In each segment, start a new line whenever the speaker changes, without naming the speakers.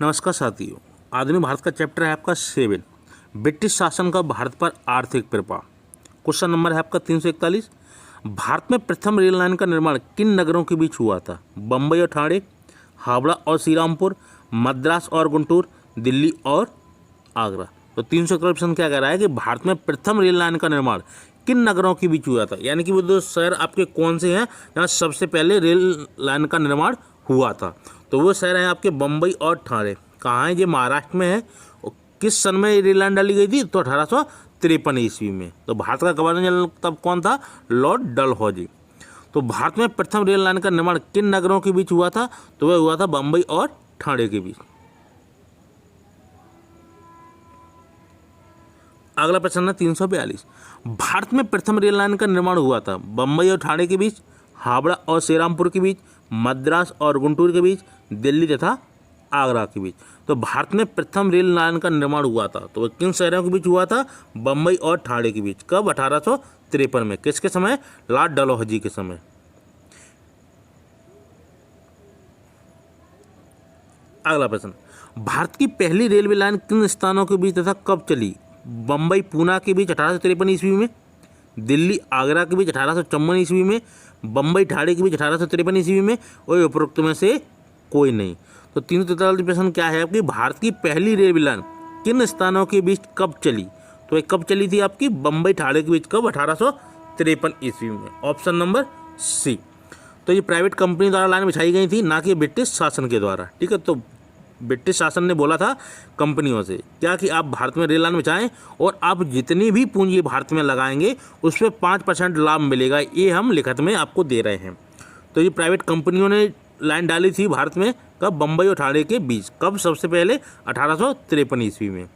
नमस्कार साथियों, आधुनिक भारत का चैप्टर है आपका 7, ब्रिटिश शासन का भारत पर आर्थिक प्रभाव। क्वेश्चन नंबर है आपका 341। भारत में प्रथम रेल लाइन का निर्माण किन नगरों के बीच हुआ था? बम्बई और ठाणे, हावड़ा और श्रीरामपुर, मद्रास और गुंटूर, दिल्ली और आगरा। तो 341 ऑप्शन क्या कह रहा है कि भारत में प्रथम रेल लाइन का निर्माण किन नगरों के बीच हुआ था, यानी कि वो दो शहर आपके कौन से हैं जहाँ सबसे पहले रेल लाइन का निर्माण हुआ था। तो वो शहर हैं आपके बम्बई और ठाणे। कहाँ है? ये महाराष्ट्र में है। और किस सन में रेल लाइन डाली गई थी? तो 1853 ईस्वी में। तो भारत का गवर्नर जनरल तब कौन था? लॉर्ड डलहौजी। तो भारत में प्रथम रेल लाइन का निर्माण किन नगरों के बीच हुआ था? तो वह हुआ था बम्बई और ठाणे के बीच। अगला प्रश्न है 342। भारत में प्रथम रेल लाइन का निर्माण हुआ था बम्बई और ठाणे के बीच, हावड़ा और श्रीरामपुर के बीच, मद्रास और गुंटूर के बीच, दिल्ली तथा आगरा के बीच। तो भारत में प्रथम रेल लाइन का निर्माण हुआ था तो वह किन शहरों के बीच हुआ था? बम्बई और ठाणे के बीच। कब? 1853 में। किसके समय? लॉर्ड डलहौजी के समय। अगला प्रश्न, भारत की पहली रेलवे लाइन किन स्थानों के बीच तथा कब चली? बम्बई पूना के बीच 1853 ईस्वी में, दिल्ली आगरा के बीच 1854 ईस्वी में, बम्बई ठाणे के बीच 1853 ईस्वी में, और उपरोक्त में से कोई नहीं। तो 343 प्रश्न क्या है आपकी? भारत की पहली रेलवे लाइन किन स्थानों के बीच कब चली? तो ये कब चली थी आपकी? बम्बई ठाणे के बीच। कब? 1853 ईस्वी में। Option number C. तो ये प्राइवेट कंपनी द्वारा लाइन बिछाई गई थी, ना कि ब्रिटिश शासन के द्वारा। ठीक है, तो ब्रिटिश शासन ने बोला था कंपनियों से क्या कि आप भारत में रेल लाइन बिछाएं और आप जितनी भी पूंजी भारत में लगाएंगे उस पर 5% लाभ मिलेगा, ये हम लिखित में आपको दे रहे हैं। तो ये प्राइवेट कंपनियों ने लाइन डाली थी भारत में। कब? बम्बई और ठाणे के बीच। कब? सबसे पहले 1853 ईस्वी में।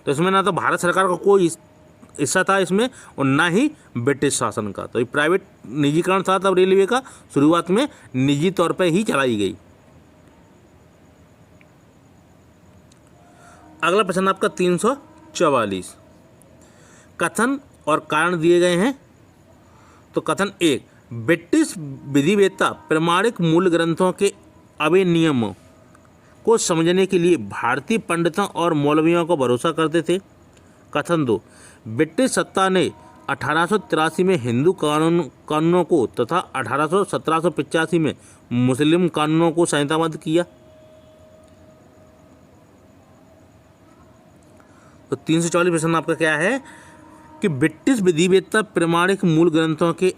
तो इसमें ना तो भारत सरकार का कोई हिस्सा था इसमें और ना ही ब्रिटिश शासन का। तो ये प्राइवेट निजीकरण था तब रेलवे का, शुरुआत में निजी तौर पर ही चलाई गई। अगला प्रश्न आपका 344। कथन और कारण दिए गए हैं। तो कथन 1, ब्रिटिश विधिवेत्ता प्रमाणिक मूल ग्रंथों के अभिनियमों को समझने के लिए भारतीय पंडितों और मौलवियों को भरोसा करते थे। कथन 2, ब्रिटिश सत्ता ने 1883 में हिंदू कानूनों को तथा 1785 में मुस्लिम कानूनों को संहिताबद्ध किया। तो 344 प्रश्न आपका क्या है कि ब्रिटिश विधिवेत्ता प्रमाणिक मूल ग्रंथों के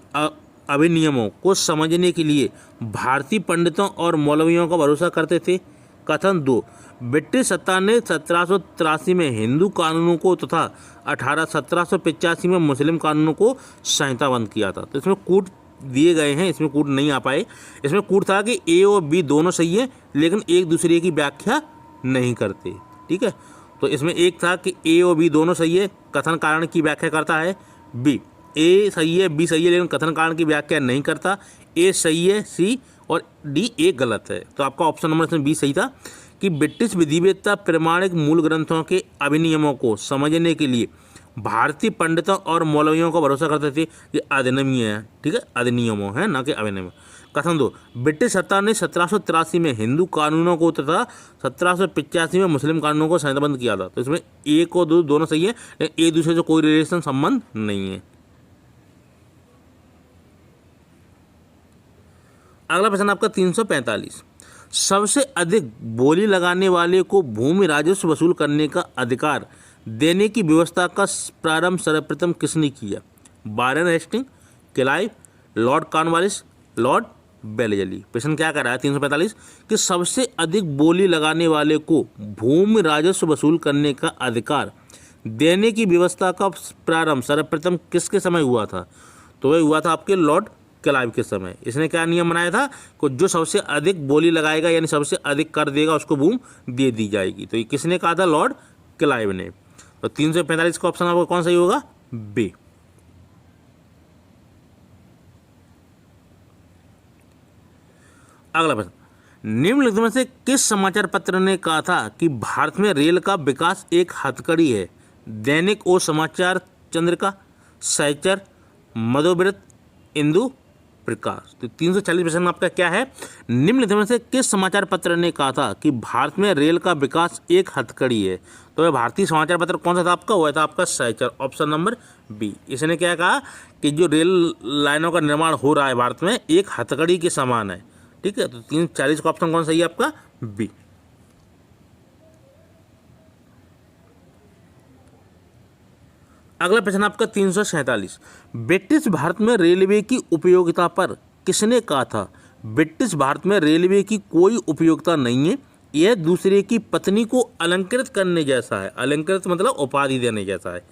अभिनियमों को समझने के लिए भारतीय पंडितों और मौलवियों का भरोसा करते थे। कथन 2, ब्रिटिश सत्ता ने 1783 में हिंदू कानूनों को तथा 1785 में मुस्लिम कानूनों को संहिताबद्ध किया था। तो इसमें कूट दिए गए हैं, इसमें कूट नहीं आ पाए। इसमें कूट था कि ए और बी दोनों सही है लेकिन एक दूसरे की व्याख्या नहीं करते। ठीक है, तो इसमें एक था कि ए और बी दोनों सही है, कथन कारण की व्याख्या करता है। बी, ए सही है, बी सही है लेकिन कथन कारण की व्याख्या नहीं करता। ए सही है, सी और डी ए गलत है। तो आपका ऑप्शन नंबर इसमें बी सही था कि ब्रिटिश विधिवेत्ता प्रमाणिक मूल ग्रंथों के अभिनियमों को समझने के लिए भारतीय पंडितों और मौलवियों को भरोसा करते थे। ये अधिनियम है, ठीक है, अधिनियमों है ना कि अभिनियम। कथन 2, ब्रिटिश सत्ता ने 1783 में हिंदू कानूनों को तथा 1785 में मुस्लिम कानूनों को संहिताबद्ध किया था। तो इसमें एक और दो दोनों सही है लेकिन एक दूसरे से कोई रिलेशन संबंध नहीं है। अगला प्रश्न आपका 345। सबसे अधिक बोली लगाने वाले को भूमि राजस्व वसूल करने का अधिकार देने की व्यवस्था का प्रारंभ सर्वप्रथम किसने किया? Warren Hasting, Clive, Lord Cornwallis, Lord Wellesley. प्रश्न क्या कर रहा है 345 कि सबसे अधिक बोली लगाने वाले को भूमि राजस्व वसूल करने का अधिकार देने की व्यवस्था का प्रारंभ सर्वप्रथम किसके समय हुआ था? तो वह हुआ था आपके लॉर्ड क्लाइव के समय। इसने क्या नियम बनाया था कि जो सबसे अधिक बोली लगाएगा यानी सबसे अधिक कर देगा उसको भूमि दे दी जाएगी। तो ये किसने कहा था? लॉर्ड क्लाइव ने। तो 345 का ऑप्शन आपका कौन सही होगा? बी। अगला प्रश्न, निम्नलिखित में से किस समाचार पत्र ने कहा था कि भारत में रेल का विकास एक हथकड़ी है? दैनिक ओ समाचार, चंद्रिका, सहचर, मधुव्रत, इंदु प्रकाश। तो 340 प्रश्न आपका क्या है, निम्न में से किस समाचार पत्र ने कहा था कि भारत में रेल का विकास एक हथकड़ी है। तो वह भारतीय समाचार पत्र कौन सा था आपका, वह था आपका सहचर, ऑप्शन नंबर बी। इसने क्या कहा कि जो रेल लाइनों का निर्माण हो रहा है भारत में एक हथकड़ी के समान है। ठीक है, तो 340 का ऑप्शन कौन सही है आपका, बी। अगला प्रश्न आपका 347, ब्रिटिश भारत में रेलवे की उपयोगिता पर किसने कहा था। ब्रिटिश भारत में रेलवे की कोई उपयोगिता नहीं है, यह दूसरे की पत्नी को अलंकृत करने जैसा है। अलंकृत मतलब उपाधि देने जैसा है।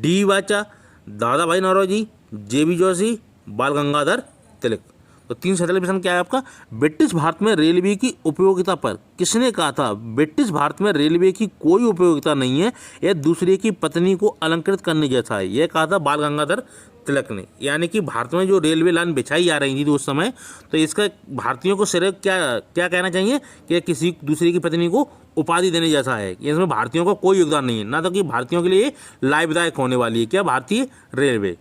डी वाचा, दादा भाई नौरोजी, जेबी जोशी, बाल गंगाधर तिलक। तो 347 प्रश्न क्या है आपका, ब्रिटिश भारत में रेलवे की उपयोगिता पर किसने कहा था। ब्रिटिश भारत में रेलवे की कोई उपयोगिता नहीं है, यह दूसरे की पत्नी को अलंकृत करने जैसा है। यह कहा था बाल गंगाधर तिलक ने। यानी कि भारत में जो रेलवे लाइन बिछाई जा रही थी उस समय, तो इसका भारतीयों को सिर्फ क्या क्या कहना चाहिए कि किसी दूसरे की पत्नी को उपाधि देने जैसा है। इसमें भारतीयों का कोई योगदान नहीं है, ना तो कि भारतीयों के लिए लाभदायक होने वाली है क्या भारतीय रेलवे।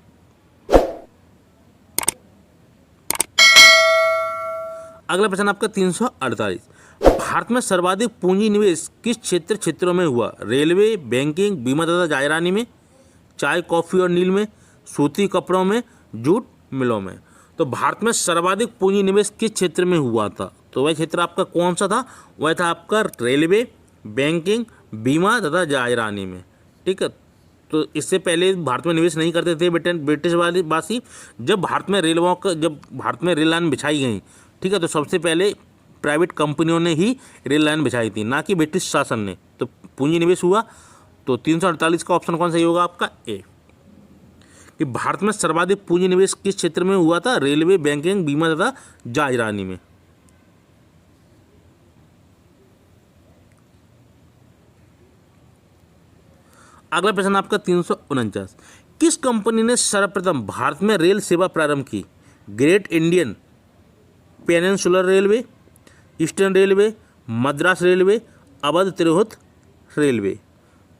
अगला प्रश्न आपका 348, भारत में सर्वाधिक पूंजी निवेश किस क्षेत्रों में हुआ। रेलवे, बैंकिंग, बीमा तथा जायरानी में, चाय कॉफी और नील में, सूती कपड़ों में, जूट मिलों में। तो भारत में सर्वाधिक पूंजी निवेश किस क्षेत्र में हुआ था। तो वह क्षेत्र आपका कौन सा था, वह था आपका रेलवे, बैंकिंग, बीमा तथा जायरानी में। ठीक है, तो इससे पहले भारत में निवेश नहीं करते थे ब्रिटिश वासी। जब भारत में रेल लाइन बिछाई गई, ठीक है, तो सबसे पहले प्राइवेट कंपनियों ने ही रेल लाइन बिछाई थी, ना कि ब्रिटिश शासन ने। तो पूंजी निवेश हुआ। तो 348 का ऑप्शन कौन सही होगा आपका, ए, कि भारत में सर्वाधिक पूंजी निवेश किस क्षेत्र में हुआ था। रेलवे, बैंकिंग, बीमा तथा जायरानी में। अगला प्रश्न आपका 349, किस कंपनी ने सर्वप्रथम भारत में रेल सेवा प्रारंभ की। Great Indian peninsular railway, eastern railway, Madras railway, Awadh Tirhut railway.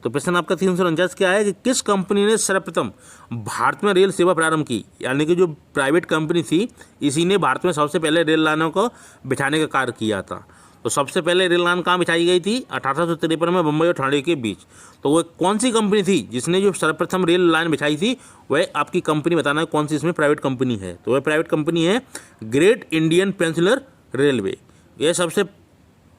तो प्रश्न आपका 349 क्या है कि किस कंपनी ने सर्वप्रथम भारत में रेल सेवा प्रारंभ की। यानी कि जो प्राइवेट कंपनी थी, इसी ने भारत में सबसे पहले रेल लाइनों को बिछाने का कार्य किया था। तो सबसे पहले रेल लाइन कहाँ बिछाई गई थी, 1853 में बम्बई और ठाणे के बीच। तो वो कौन सी कंपनी थी जिसने जो सर्वप्रथम रेल लाइन बिछाई थी, वह आपकी कंपनी बताना है कौन सी इसमें प्राइवेट कंपनी है। तो वह प्राइवेट कंपनी है ग्रेट इंडियन पेनिनसुलर रेलवे। यह सबसे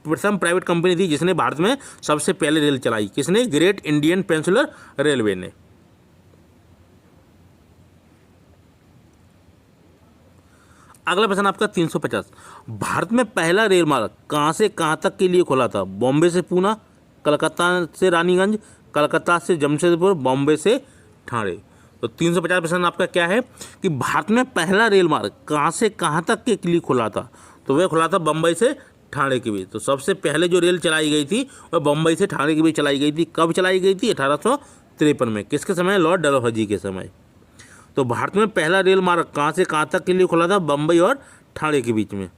प्रथम प्राइवेट कंपनी थी जिसने भारत में सबसे पहले रेल चलाई। किसने, ग्रेट इंडियन पेनिनसुलर रेलवे ने। अगला प्रश्न आपका 350, भारत में पहला रेल मार्ग कहाँ से कहाँ तक के लिए खुला था। बॉम्बे से पूना, कलकत्ता से रानीगंज, कलकत्ता से जमशेदपुर, बॉम्बे से ठाणे। तो 350 प्रश्न आपका क्या है कि भारत में पहला रेल मार्ग कहाँ से कहाँ तक के लिए खुला था। तो वह खुला था बम्बई से ठाणे के बीच। तो सबसे पहले जो रेल चलाई गई थी वह बम्बई से ठाणे के बीच चलाई गई थी। कब चलाई गई थी, 1853 में। किसके समय, लॉर्ड डलहौजी के समय। तो भारत में पहला रेल मार्ग कहाँ से कहाँ तक के लिए खुला था, बम्बई और ठाणे के बीच में।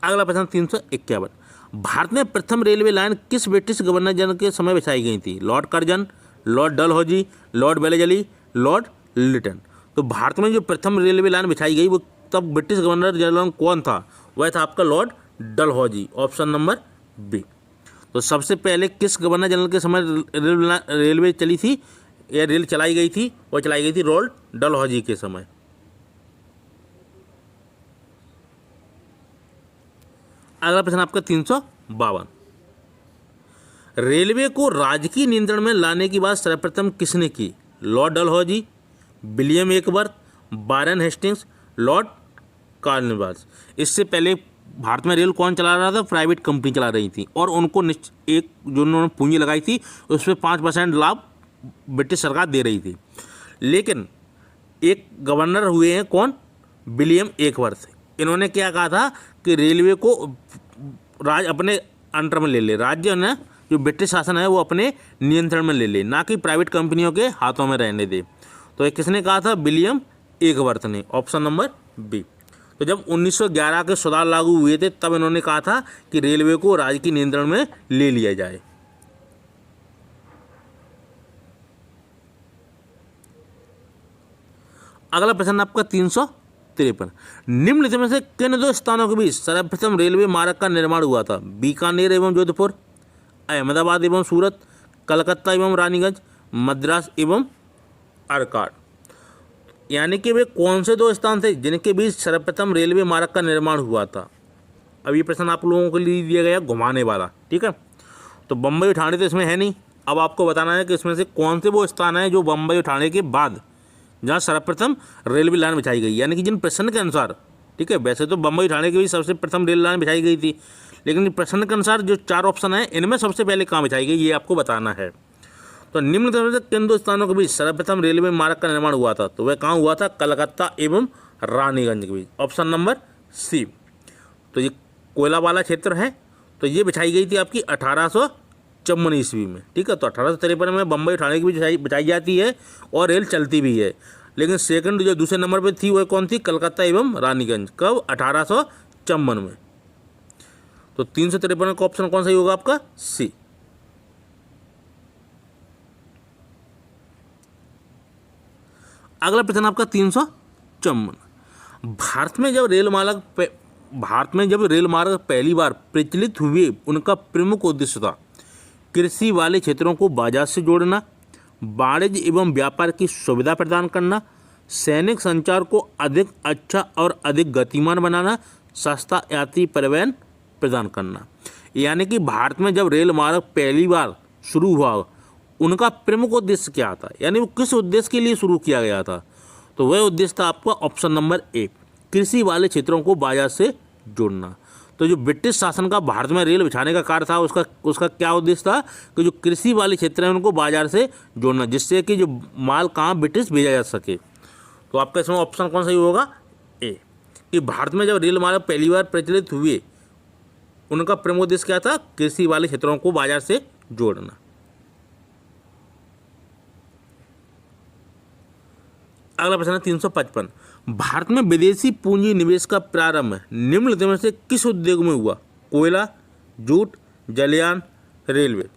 अगला प्रश्न 351, भारत में प्रथम रेलवे लाइन किस ब्रिटिश गवर्नर जनरल के समय बिछाई गई थी। Lord Curzon, Lord Dalhousie, Lord Wellesley, Lord Lytton. तो भारत में जो प्रथम रेलवे लाइन बिछाई गई वो तब ब्रिटिश गवर्नर जनरल कौन था, वह था आपका Lord Dalhousie, option number B. तो सबसे पहले किस गवर्नर जनरल के समय रेलवे चली थी, या रेल चलाई गई थी, वो चलाई गई थी लॉर्ड डलहौजी के समय। अगला प्रश्न आपका 352, रेलवे को राजकीय नियंत्रण में लाने की बात सर्वप्रथम किसने की। Lord Dalhousie, William Ackworth, Warren Hastings, lord Cornwallis. इससे पहले भारत में रेल कौन चला रहा था, प्राइवेट कंपनी चला रही थी, और उनको एक जो उन्होंने पूंजी लगाई थी उस पर 5% लाभ ब्रिटिश सरकार दे रही थी। लेकिन एक गवर्नर हुए हैं कौन, विलियम एकवर्थ। इन्होंने क्या कहा था कि रेलवे को अपने अंडर में ले ले, राज्य ने जो ब्रिटिश शासन है वो अपने नियंत्रण में ले ले, ना कि प्राइवेट कंपनियों के हाथों में रहने दे। तो ये किसने कहा था, विलियम एकवर्थ ने, ऑप्शन नंबर बी। तो जब 1911 के सुधार लागू हुए थे तब इन्होंने कहा था कि रेलवे को राज्य के नियंत्रण में ले लिया जाए। अगला प्रश्न आपका 353, निम्नलिखित में से किन दो स्थानों के बीच सर्वप्रथम रेलवे मार्ग का निर्माण हुआ था? बीकानेर एवं जोधपुर, अहमदाबाद एवं सूरत, कलकत्ता एवं रानीगंज, मद्रास एवं आरकाट। यानी कि वे कौन से दो स्थान थे जिनके बीच सर्वप्रथम रेलवे मार्ग का निर्माण हुआ था? अब ये प्रश्न आप लोगों के लिए दिया गया घुमाने वाला, ठीक है। तो बम्बई और ठाणे तो इसमें है नहीं। अब आपको बताना है कि इसमें से कौन से वो स्थान है जो बम्बई और ठाणे के बाद जहाँ सर्वप्रथम रेलवे लाइन बिछाई गई, यानी कि जिन प्रश्न के अनुसार, ठीक है, वैसे तो बम्बई ठाणे के बीच सबसे प्रथम रेल लाइन बिछाई गई थी, लेकिन प्रश्न के अनुसार जो 4 ऑप्शन है इनमें सबसे पहले कहाँ बिछाई गई ये आपको बताना है। तो निम्न में से किन दो स्थानों के बीच सर्वप्रथम रेलवे मार्ग का निर्माण हुआ था? तो वह कहाँ हुआ था? कलकत्ता एवं रानीगंज के बीच, ऑप्शन नंबर सी। तो ये कोयला वाला क्षेत्र है, तो ये बिछाई गई थी आपकी 1854 ईस्वी में, ठीक है। तो 1853 में बम्बई ठाणे के बीच बिछाई जाती है और रेल चलती भी है। लेकिन सेकंड जो दूसरे नंबर पर थी वह कौन थी? कलकत्ता एवं रानीगंज, कब? 1854 में। तो 353 का ऑप्शन कौन सा ही होगा आपका? सी। अगला प्रश्न आपका 354, भारत में जब रेल मार्ग पहली बार प्रचलित हुए उनका प्रमुख उद्देश्य था कृषि वाले क्षेत्रों को बाजार से जोड़ना, वाणिज्य एवं व्यापार की सुविधा प्रदान करना, सैनिक संचार को अधिक अच्छा और अधिक गतिमान बनाना, सस्ता यात्री परिवहन प्रदान करना। यानी कि भारत में जब रेल मार्ग पहली बार शुरू हुआ उनका प्रमुख उद्देश्य क्या था, यानी वो किस उद्देश्य के लिए शुरू किया गया था? तो वह उद्देश्य था आपका ऑप्शन नंबर ए, कृषि वाले क्षेत्रों को बाजार से जोड़ना। तो जो ब्रिटिश शासन का भारत में रेल बिछाने का कार्य था उसका क्या उद्देश्य था कि जो कृषि वाले क्षेत्र हैं उनको बाजार से जोड़ना, जिससे कि जो माल कहाँ ब्रिटिश भेजा जा सके। तो आपका इसमें ऑप्शन कौन सा ही होगा? ए, कि भारत में जब रेल मार्ग पहली बार प्रचलित हुए उनका प्रमुख उद्देश्य क्या था? कृषि वाले क्षेत्रों को बाजार से जोड़ना। अगला प्रश्न है 355, भारत में विदेशी पूंजी निवेश का प्रारंभ निम्नलिखित में से किस उद्योग में हुआ? कोयला, जूट, जलयान, रेलवे।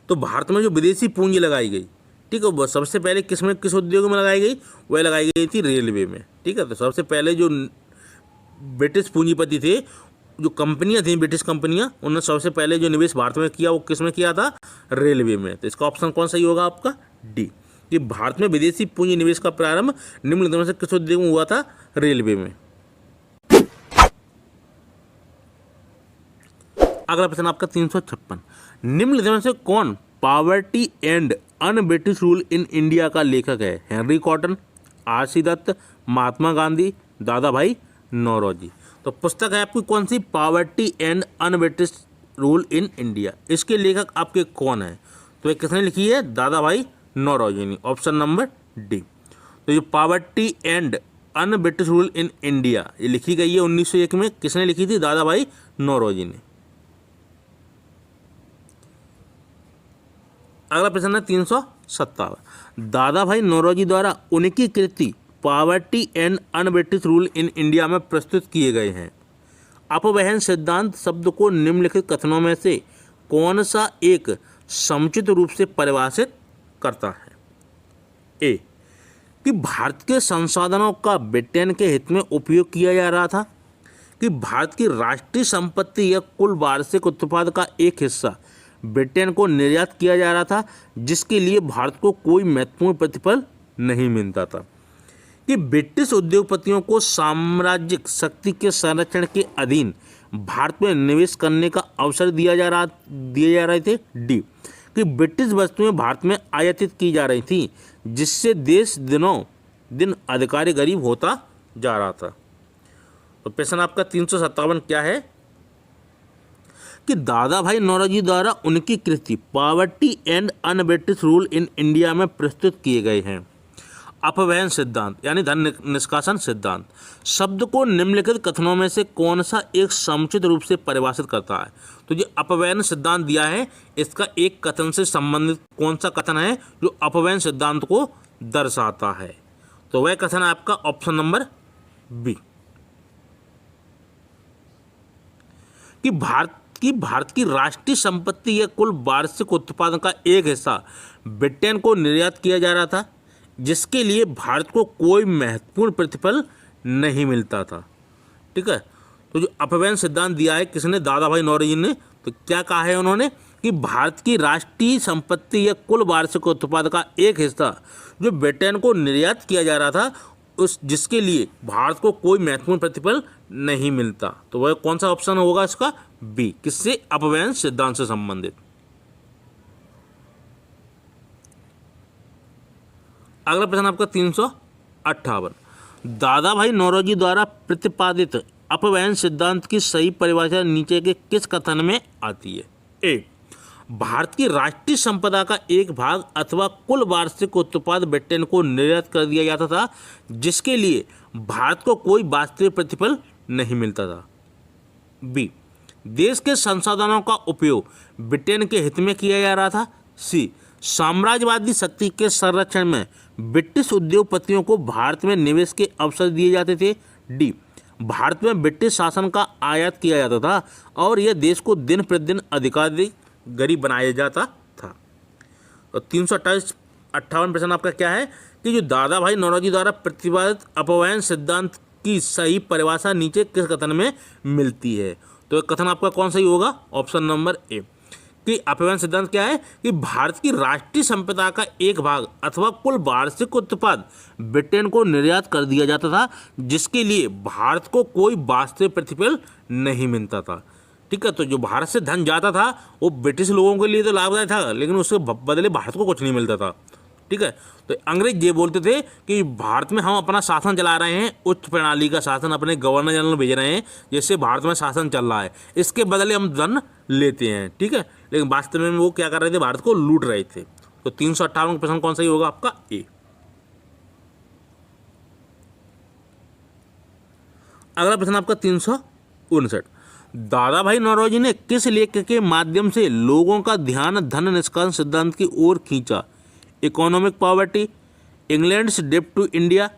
तो भारत में जो विदेशी पूंजी लगाई गई, ठीक है, वो सबसे पहले किस उद्योग में लगाई गई? वह लगाई गई थी रेलवे में, ठीक है। तो सबसे पहले जो ब्रिटिश पूंजीपति थे, जो कंपनियां थी ब्रिटिश कंपनियां, उन्होंने सबसे पहले जो निवेश भारत में किया वो किस में किया था? रेलवे में। तो इसका ऑप्शन कौन सा ही होगा आपका? डी, कि भारत में विदेशी पूंजी निवेश का प्रारंभ निम्नलिखित में से किस उद्योग में हुआ था? रेलवे में। अगला प्रश्न आपका 356, निम्नलिखित में से कौन poverty and un British rule in India का लेखक है? Henry Cotton, R C. Dutt, Mahatma Gandhi, Dadabhai Naoroji. तो पुस्तक है आपकी कौन सी? Poverty and un British rule in India. इसके लेखक आपके कौन है? तो ये किसने लिखी है? दादा भाई नौरोजी ने, ऑप्शन नंबर डी। तो ये poverty and un British rule in India ये लिखी गई है 1901 में, किसने लिखी थी? दादा भाई नौरोजी ने। अगला प्रश्न है 357, दादा भाई नौरोजी द्वारा उनकी कृति poverty and un British rule in India में प्रस्तुत किए गए हैं। अपवहन सिद्धांत शब्द को निम्नलिखित कथनों में से कौन सा एक समुचित रूप से परिभाषित करता है? ए, कि भारत के संसाधनों का ब्रिटेन के हित में उपयोग किया जा रहा था, कि भारत की राष्ट्रीय संपत्ति या कुल वार्षिक उत्पाद का एक हिस्सा ब्रिटेन को निर्यात किया जा रहा था जिसके लिए भारत को कोई महत्वपूर्ण प्रतिफल नहीं मिलता था, कि ब्रिटिश उद्योगपतियों को साम्राज्यिक शक्ति के संरक्षण के अधीन भारत में निवेश करने का अवसर दिए जा रहे थे। डी, कि ब्रिटिश वस्तुएं भारत में आयातित की जा रही थी जिससे देश दिनों दिन अधिकारी गरीब होता जा रहा था। तो प्रश्न आपका 357 क्या है? कि दादा भाई नौरोजी द्वारा उनकी कृति poverty and un British rule in India में प्रस्तुत किए गए हैं। अपवहन सिद्धांत यानी धन निष्कासन सिद्धांत शब्द को निम्नलिखित कथनों में से कौन सा एक समुचित रूप से परिभाषित करता है? तो जो अपवहन सिद्धांत दिया है इसका एक कथन से संबंधित कौन सा कथन है जो अपवहन सिद्धांत को दर्शाता है? तो वह कथन है आपका ऑप्शन नंबर बी, कि भारत की राष्ट्रीय संपत्ति या कुल वार्षिक उत्पादन का एक हिस्सा ब्रिटेन को निर्यात किया जा रहा था। जिसके लिए भारत को कोई महत्वपूर्ण प्रतिफल नहीं मिलता था। ठीक है, तो जो अपव्यय सिद्धांत दिया है किसने, दादा भाई नौरोजी ने। तो क्या कहा है उन्होंने कि भारत की राष्ट्रीय संपत्ति या कुल वार्षिक उत्पाद का एक हिस्सा जो ब्रिटेन को निर्यात किया जा रहा था, उस जिसके लिए भारत को कोई महत्वपूर्ण प्रतिफल नहीं मिलता। तो वह कौन सा ऑप्शन होगा इसका, बी, किससे, अपव्यय सिद्धांत से संबंधित। अगला प्रश्न आपका 358, दादा भाई नौरोजी द्वारा प्रतिपादित अपव्यय सिद्धांत की सही परिभाषा नीचे के किस कथन में आती है। ए, भारत की राष्ट्रीय संपदा का एक भाग अथवा कुल वार्षिक उत्पाद ब्रिटेन को निर्यात कर दिया जाता था, जिसके लिए भारत को कोई वास्तविक प्रतिफल नहीं मिलता था। बी, देश के संसाधनों का उपयोग ब्रिटेन के हित में किया जा रहा था। सी, साम्राज्यवादी शक्ति के संरक्षण में ब्रिटिश उद्योगपतियों को भारत में निवेश के अवसर दिए जाते थे। डी, भारत में ब्रिटिश शासन का आयात किया जाता था और यह देश को दिन प्रतिदिन अधिकाधिक गरीब बनाया जाता था। तो 358 प्रश्न आपका क्या है कि जो दादा भाई नौरोजी द्वारा प्रतिपादित अपव्यय सिद्धांत की सही परिभाषा नीचे किस कथन में मिलती है। तो एक कथन आपका कौन सही होगा, ऑप्शन नंबर ए, कि अपव्यय सिद्धांत क्या है कि भारत की राष्ट्रीय संपदा का एक भाग अथवा कुल वार्षिक उत्पाद ब्रिटेन को निर्यात कर दिया जाता था, जिसके लिए भारत को कोई वास्तविक प्रतिफल नहीं मिलता था। ठीक है, तो जो भारत से धन जाता था वो ब्रिटिश लोगों के लिए तो लाभदायक था, लेकिन उसके बदले भारत को कुछ नहीं मिलता था। ठीक है, तो अंग्रेज ये बोलते थे कि भारत में हम अपना शासन चला रहे हैं, उच्च प्रणाली का शासन अपने गवर्नर जनरल भेज रहे हैं, जिससे भारत में शासन चल रहा है, इसके बदले हम धन लेते हैं। ठीक है, लेकिन वास्तव में वो क्या कर रहे थे, भारत को लूट रहे थे। तो 358 प्रश्न कौन सा ही होगा आपका, ए। अगला प्रश्न आपका 359, दादा भाई नौरोजी ने किस लेख के माध्यम से लोगों का ध्यान धन निष्कासन सिद्धांत की ओर खींचा। इकोनॉमिक पॉवर्टी, इंग्लैंड्स डेब्ट to India,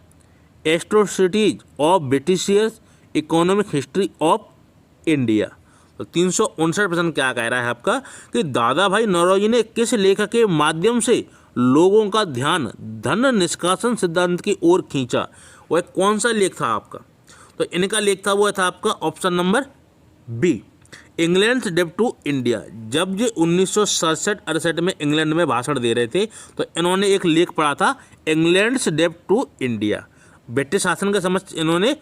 atrocities of Britishers, economic history of India. तो 359 प्रश्न क्या कह रहा है आपका कि दादा भाई नौरोजी ने किस लेख के माध्यम से लोगों का ध्यान धन निष्कासन सिद्धांत की ओर खींचा। वह कौन सा लेख था आपका, तो इनका लेख था वो था आपका ऑप्शन नंबर बी, इंग्लैंड डेब्ट टू इंडिया। जब ये 1967-68 में इंग्लैंड में भाषण दे रहे थे तो इन्होंने एक लेख पढ़ा था, इंग्लैंड्स डेब्ट टू इंडिया। ब्रिटिश शासन के समक्ष इन्होंने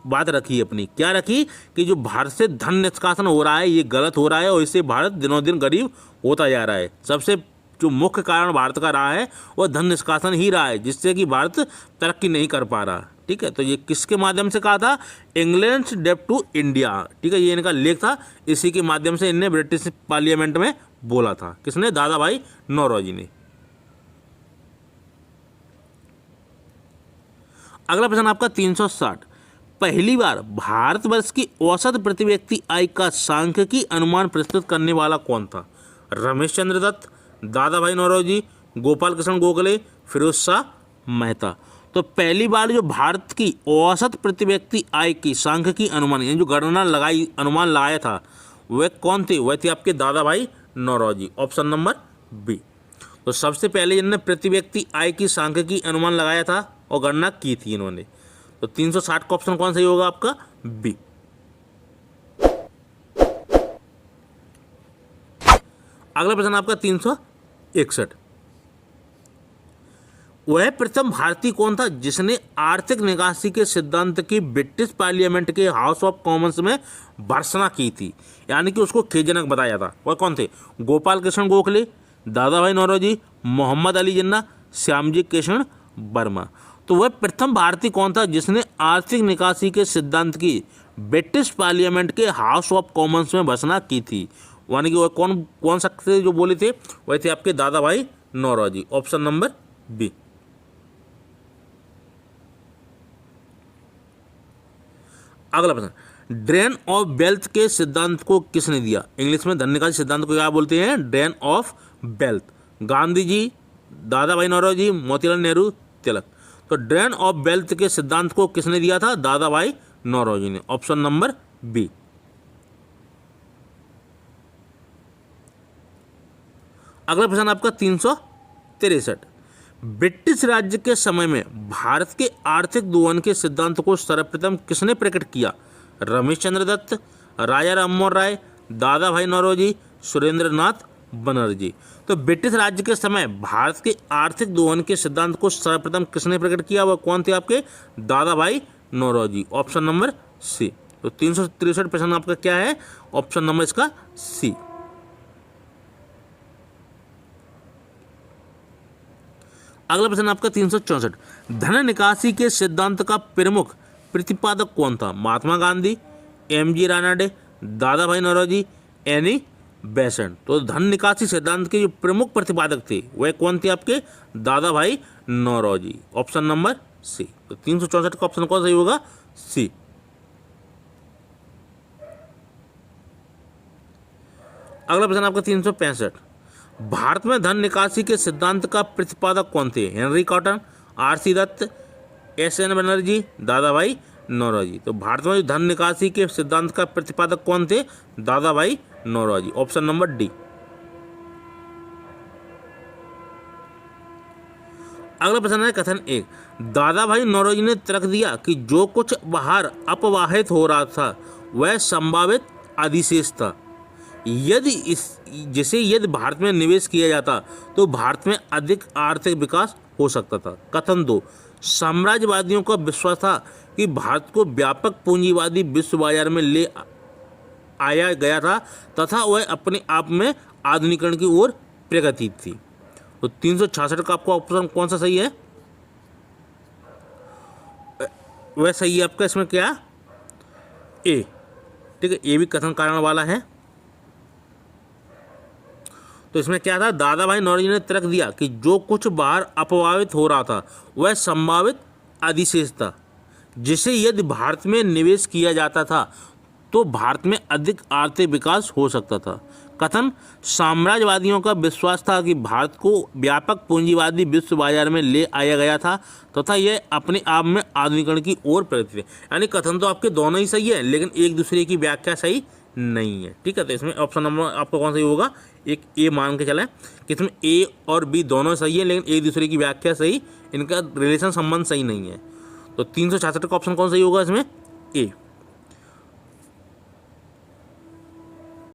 बात रखी अपनी, क्या रखी कि जो भारत से धन निष्कासन हो रहा है ये गलत हो रहा है और इससे भारत दिनों दिन गरीब होता जा रहा है। सबसे जो मुख्य कारण भारत का रहा है वह धन निष्कासन ही रहा है, जिससे कि भारत तरक्की नहीं कर पा रहा। ठीक है, तो ये किसके माध्यम से कहा था, इंग्लैंड्स डेब्ट टू इंडिया। ठीक है, ये इनका लेख था, इसी के माध्यम से इनने ब्रिटिश पार्लियामेंट में बोला था। किसने, दादा भाई नौरोजी ने। अगला प्रश्न आपका 360, पहली बार भारतवर्ष की औसत प्रति व्यक्ति आय का सांख्यिकी अनुमान प्रस्तुत करने वाला कौन था। रमेश चंद्र दत्त, दादा भाई नौरोजी, गोपाल कृष्ण गोखले, फिरोज शाह मेहता। तो पहली बार जो भारत की औसत प्रति व्यक्ति आय की सांख्यिकी अनुमान यानी जो गणना लगाई, अनुमान लगाया था, वह कौन थे, वह थे आपके दादा भाई नौरोजी, ऑप्शन नंबर बी। तो सबसे पहले इन्होंने प्रति व्यक्ति आय की सांख्यिकी अनुमान लगाया था और गणना की थी इन्होंने। तो 360 का ऑप्शन कौन सही होगा आपका, बी। अगला प्रश्न आपका 361, वह प्रथम भारतीय कौन था जिसने आर्थिक निकासी के सिद्धांत की ब्रिटिश पार्लियामेंट के हाउस ऑफ कॉमन्स में भर्त्सना की थी, यानी कि उसको खेदजनक बताया था। वह कौन थे, गोपाल कृष्ण गोखले, दादा भाई नौरोजी, मोहम्मद अली जिन्ना, श्यामजी कृष्ण वर्मा। तो वह प्रथम भारतीय कौन था जिसने आर्थिक निकासी के सिद्धांत की ब्रिटिश पार्लियामेंट के हाउस ऑफ कॉमन्स में भर्त्सना की थी, यानी कि वह कौन सकते जो बोले थे, वह थे आपके दादा भाई नौरोजी, ऑप्शन नंबर बी। अगला प्रश्न, ड्रेन ऑफ वेल्थ के सिद्धांत को किसने दिया। इंग्लिश में धन निकासी सिद्धांत को क्या बोलते हैं, drain of wealth. Gandhi ji, दादा भाई नौरोजी, मोतीलाल नेहरू, तिलक। तो ड्रेन ऑफ वेल्थ के सिद्धांत को किसने दिया था, दादा भाई नौरोजी ने, ऑप्शन नंबर बी। अगला प्रश्न आपका 363, ब्रिटिश राज्य के समय में भारत के आर्थिक दोहन के सिद्धांत को सर्वप्रथम किसने प्रकट किया? रमेश चंद्र दत्त, राजा राममोहन राय, दादा भाई नौरोजी, सुरेंद्र नाथ बनर्जी। तो ब्रिटिश राज्य के समय भारत के आर्थिक दोहन के सिद्धांत को सर्वप्रथम किसने प्रकट किया? वह कौन थे आपके? दादा भाई नौरोजी। Option number C. तो 363 प्रश्न आपका क्या है? ऑप्शन नंबर इसका सी। अगला प्रश्न आपका 364, धन निकासी के सिद्धांत का प्रमुख प्रतिपादक कौन था? महात्मा गांधी, एम.जी. रानडे, दादा भाई नौरोजी, एनी बेसेंट। तो धन निकासी सिद्धांत के जो प्रमुख प्रतिपादक थे वह कौन थे आपके? दादा भाई नौरोजी। Option number C. तो 364 का ऑप्शन कौन सही होगा? सी। अगला प्रश्न आपका 365, भारत में धन निकासी के सिद्धांत का प्रतिपादक कौन थे? Henry Cotton, R C. Dutt, S N. Banerjee, Dadabhai Naoroji. तो भारत में धन निकासी के सिद्धांत का प्रतिपादक कौन थे? दादा भाई नौरोजी। Option number D. अगला प्रश्न है कथन 1, दादा भाई नौरोजी ने तर्क दिया कि जो कुछ बाहर अपवाहित हो रहा था वह संभावित अधिशेष था, यदि भारत में निवेश किया जाता तो भारत में अधिक आर्थिक विकास हो सकता था। कथन 2, साम्राज्यवादियों का विश्वास था कि भारत को व्यापक पूंजीवादी विश्व बाजार में ले आया गया था तथा वह अपने आप में आधुनिकीकरण की ओर प्रगति थी। तो 366 का आपका ऑप्शन कौन सा सही है? वह सही है आपका इसमें क्या? ए। ठीक है, ये भी कथन कारण वाला है। तो इसमें क्या था? दादा भाई नौरोजी ने तर्क दिया कि जो कुछ बाहर अपवाहित हो रहा था वह संभावित अधिशेष था, जिसे यदि भारत में निवेश किया जाता था तो भारत में अधिक आर्थिक विकास हो सकता था। कथन, साम्राज्यवादियों का विश्वास था कि भारत को व्यापक पूंजीवादी विश्व बाजार में ले आया गया था तथा यह अपने आप में आधुनिकीकरण की ओर प्रगति थी। यानी कथन तो आपके दोनों ही सही है लेकिन एक दूसरे की व्याख्या सही नहीं है। ठीक है, तो इसमें ऑप्शन नंबर आपका कौन सही होगा? एक ए मान के चलें कि इसमें ए और बी दोनों सही है लेकिन एक दूसरे की व्याख्या सही, इनका रिलेशन संबंध सही नहीं है। तो 366 का ऑप्शन कौन सही होगा इसमें? ए।